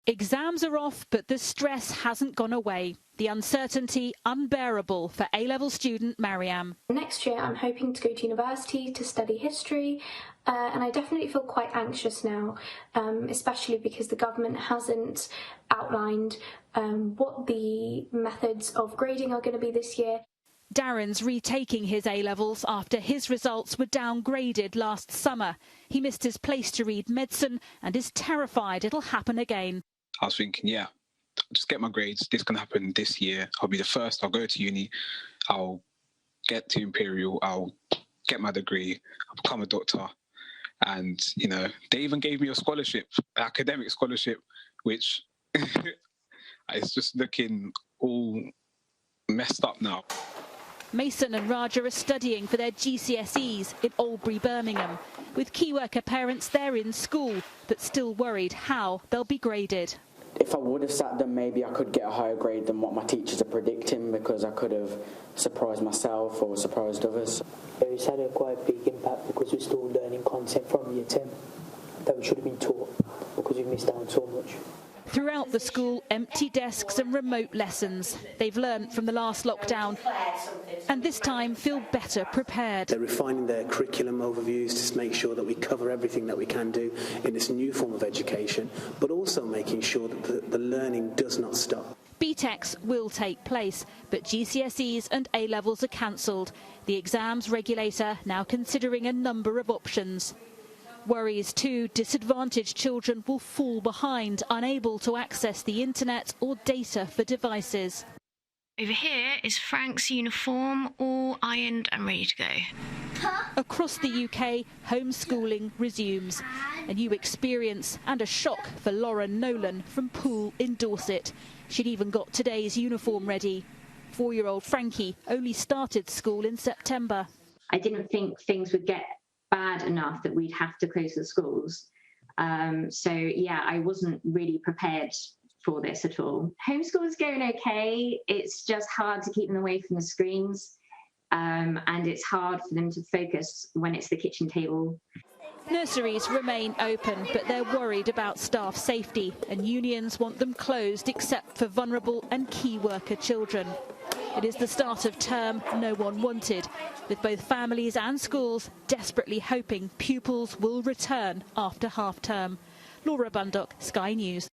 Exams are off, but the stress hasn't gone away. The uncertainty unbearable for A-level student Maryam. Next year I'm hoping to go to university to study history, and I definitely feel quite anxious now, especially because the government hasn't outlined what the methods of grading are going to be this year. Darren's retaking his A-levels after his results were downgraded last summer. He missed his place to read medicine and is terrified it'll happen again. I was thinking, yeah, just get my grades. This can happen this year. I'll be the first. I'll go to uni. I'll get to Imperial. I'll get my degree. I'll become a doctor. And, you know, they even gave me a scholarship, an academic scholarship, which is just looking all messed up now. Mason and Raja are studying for their GCSEs in Albury, Birmingham. With key worker parents, they're in school, but still worried how they'll be graded. If I would have sat them, maybe I could get a higher grade than what my teachers are predicting, because I could have surprised myself or surprised others. It's had a quite big impact because we're still learning content from year 10 that we should have been taught because we've missed out on so much. Throughout the school, empty desks and remote lessons. They've learned from the last lockdown and this time feel better prepared. They're refining their curriculum overviews to make sure that we cover everything that we can do in this new form of education, but also making sure that the learning does not stop. BTECs will take place, but GCSEs and A-levels are cancelled. The exams regulator now considering a number of options. Worries too, disadvantaged children will fall behind, unable to access the internet or data for devices. Over here is Frank's uniform, all ironed and ready to go. Across the UK, homeschooling resumes. A new experience and a shock for Lauren Nolan from Poole in Dorset. She'd even got today's uniform ready. 4-year-old Frankie only started school in September. I didn't think things would get bad enough that we'd have to close the schools. So yeah, I wasn't really prepared for this at all. Homeschool is going okay. It's just hard to keep them away from the screens, and it's hard for them to focus when it's the kitchen table. Nurseries remain open, but they're worried about staff safety, and unions want them closed except for vulnerable and key worker children. It is the start of term no one wanted, with both families and schools desperately hoping pupils will return after half-term. Laura Bundock, Sky News.